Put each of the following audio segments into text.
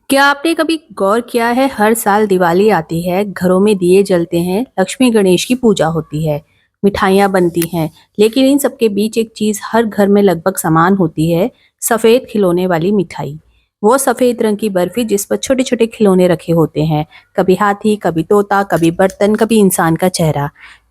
क्या आपने कभी गौर किया है हर साल दिवाली आती है, घरों में दिए जलते हैं, लक्ष्मी गणेश की पूजा होती है, मिठाइयाँ बनती हैं, लेकिन इन सबके बीच एक चीज़ हर घर में लगभग समान होती है, सफ़ेद खिलौने वाली मिठाई। वो सफ़ेद रंग की बर्फी जिस पर छोटे-छोटे खिलौने रखे होते हैं, कभी हाथी, कभी तोता, कभी बर्तन, कभी इंसान का चेहरा।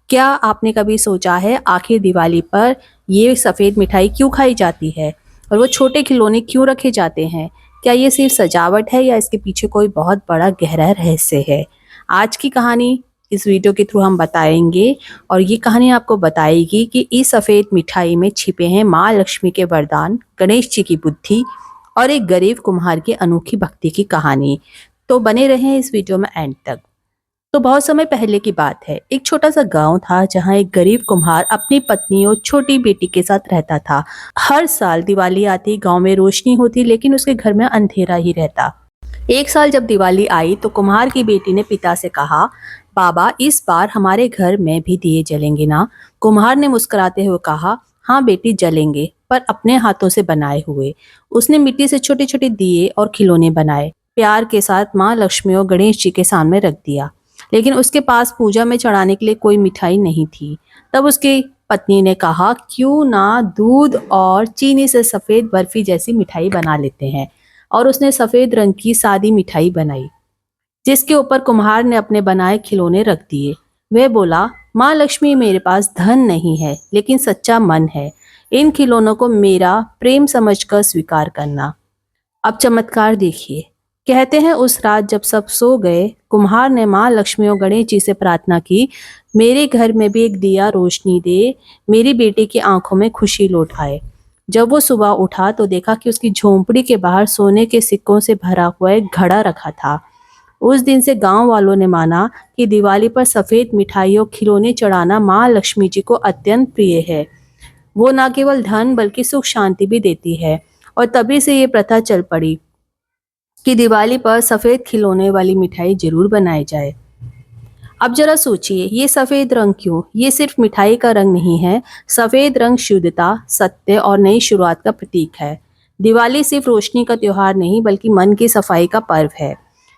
क्या आपने कभी सोचा है आखिर दिवाली पर ये सफ़ेद मिठाई क्यों खाई जाती है? और वो छोटे खिलौने क्यों रखे जाते हैं? क्या ये सिर्फ सजावट है या इसके पीछे कोई बहुत बड़ा गहरा रहस्य है? आज की कहानी इस वीडियो के थ्रू हम बताएंगे और ये कहानी आपको बताएगी कि इस सफ़ेद मिठाई में छिपे हैं माँ लक्ष्मी के वरदान, गणेश जी की बुद्धि और एक गरीब कुम्हार की अनोखी भक्ति की कहानी। तो बने रहें इस वीडियो में एंड तक। तो बहुत समय पहले की बात है। एक छोटा सा गांव था जहां एक गरीब कुम्हार अपनी पत्नी और छोटी बेटी के साथ रहता था। हर साल दिवाली आती, गांव में रोशनी होती, लेकिन उसके घर में अंधेरा ही रहता। एक साल जब दिवाली आई तो कुम्हार की बेटी ने पिता से कहा, बाबा इस बार हमारे घर में भी दिए जलेंगे ना? कुम्हार ने मुस्कुराते हुए कहा, हाँ बेटी जलेंगे, पर अपने हाथों से बनाए हुए। उसने मिट्टी से छोटे छोटे दिए और खिलौने बनाए, प्यार के साथ माँ लक्ष्मी और गणेश जी के सामने रख दिया। लेकिन उसके पास पूजा में चढ़ाने के लिए कोई मिठाई नहीं थी। तब उसकी पत्नी ने कहा, क्यों ना दूध और चीनी से सफेद बर्फी जैसी मिठाई बना लेते हैं। और उसने सफेद रंग की सादी मिठाई बनाई, जिसके ऊपर कुम्हार ने अपने बनाए खिलौने रख दिए। वह बोला, माँ लक्ष्मी मेरे पास धन नहीं है, लेकिन सच्चा मन है। इन खिलौनों को मेरा प्रेम समझकर स्वीकार करना। अब चमत्कार देखिए। कहते हैं उस रात जब सब सो गए, कुम्हार ने माँ लक्ष्मी और गणेश जी से प्रार्थना की, मेरे घर में भी एक दिया रोशनी दे, मेरी बेटी की आंखों में खुशी लौट आए। जब वो सुबह उठा तो देखा कि उसकी झोंपड़ी के बाहर सोने के सिक्कों से भरा हुआ एक घड़ा रखा था। उस दिन से गांव वालों ने माना कि दिवाली पर सफेद मिठाई और खिलौने चढ़ाना माँ लक्ष्मी जी को अत्यंत प्रिय है। वो न केवल धन बल्कि सुख शांति भी देती है। और तभी से ये प्रथा चल पड़ी कि दिवाली पर सफेद खिलौने वाली मिठाई जरूर बनाई जाए। अब जरा सोचिए, ये सफेद रंग क्यों? ये सिर्फ मिठाई का रंग नहीं है। सफेद रंग शुद्धता, सत्य और नई शुरुआत का प्रतीक है। दिवाली सिर्फ रोशनी का त्योहार नहीं बल्कि मन की सफाई का पर्व है।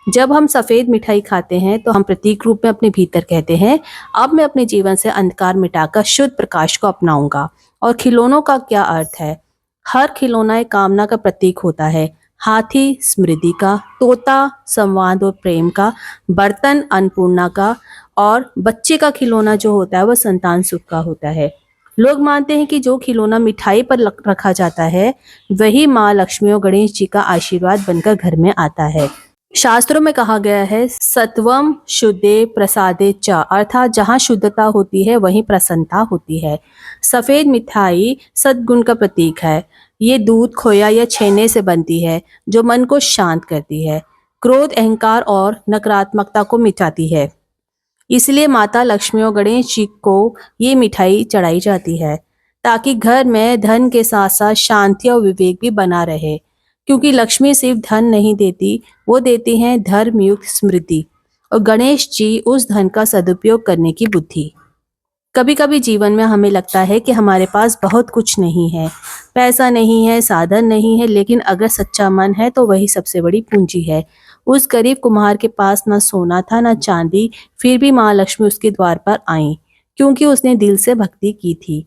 जब हम सफेद मिठाई खाते हैं तो हम प्रतीक रूप में अपने भीतर कहते हैं, अब मैं अपने जीवन से अंधकार मिटाकर शुद्ध प्रकाश को अपनाऊंगा। और खिलौनों का क्या अर्थ है? हर खिलौना एक कामना का प्रतीक होता है। हाथी समृद्धि का, तोता संवाद और प्रेम का, बर्तन अन्नपूर्णा का और बच्चे का खिलौना जो होता है वह संतान सुख का होता है। लोग मानते हैं कि जो खिलौना मिठाई पर रखा जाता है वही माँ लक्ष्मी और गणेश जी का आशीर्वाद बनकर घर में आता है। शास्त्रों में कहा गया है, सत्वम शुद्धे प्रसादे च, अर्थात जहाँ शुद्धता होती है वहीं प्रसन्नता होती है। सफेद मिठाई सद्गुण का प्रतीक है। ये दूध, खोया या छेने से बनती है जो मन को शांत करती है, क्रोध, अहंकार और नकारात्मकता को मिटाती है। इसलिए माता लक्ष्मी और गणेश जी को ये मिठाई चढ़ाई जाती है, ताकि घर में धन के साथ साथ शांति और विवेक भी बना रहे। क्योंकि लक्ष्मी सिर्फ धन नहीं देती, वो देती हैं धर्मयुक्त समृद्धि, और गणेश जी उस धन का सदुपयोग करने की बुद्धि। कभी कभी जीवन में हमें लगता है कि हमारे पास बहुत कुछ नहीं है, पैसा नहीं है, साधन नहीं है, लेकिन अगर सच्चा मन है तो वही सबसे बड़ी पूंजी है। उस गरीब कुम्हार के पास ना सोना था ना चांदी, फिर भी माँ लक्ष्मी उसके द्वार पर आई, क्योंकि उसने दिल से भक्ति की थी।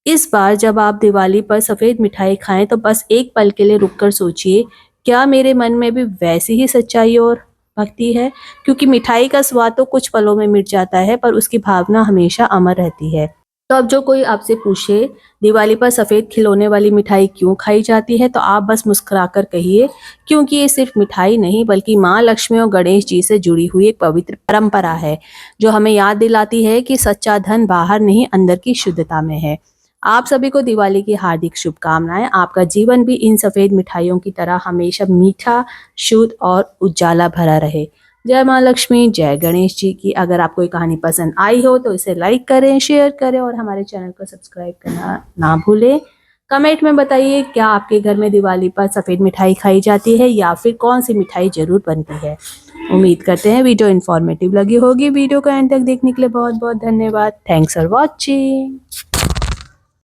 इस बार जब आप दिवाली पर सफेद मिठाई खाएं तो बस एक पल के लिए रुककर सोचिए, क्या मेरे मन में भी वैसी ही सच्चाई और भक्ति है? क्योंकि मिठाई का स्वाद तो कुछ पलों में मिट जाता है, पर उसकी भावना हमेशा अमर रहती है। तो अब जो कोई आपसे पूछे दिवाली पर सफेद खिलौने वाली मिठाई क्यों खाई जाती है, तो आप बस मुस्कुराकर कहिए, क्योंकि ये सिर्फ मिठाई नहीं बल्कि माँ लक्ष्मी और गणेश जी से जुड़ी हुई एक पवित्र परंपरा है, जो हमें याद दिलाती है कि सच्चा धन बाहर नहीं अंदर की शुद्धता में है। आप सभी को दिवाली की हार्दिक शुभकामनाएं। आपका जीवन भी इन सफेद मिठाइयों की तरह हमेशा मीठा, शुद्ध और उजाला भरा रहे। जय माँ लक्ष्मी, जय गणेश जी की। अगर आपको ये कहानी पसंद आई हो तो इसे लाइक करें, शेयर करें और हमारे चैनल को सब्सक्राइब करना ना भूलें। कमेंट में बताइए, क्या आपके घर में दिवाली पर सफ़ेद मिठाई खाई जाती है या फिर कौन सी मिठाई जरूर बनती है। उम्मीद करते हैं वीडियो इन्फॉर्मेटिव लगी होगी। वीडियो को एंड तक देखने के लिए बहुत बहुत धन्यवाद। Thanks for watching.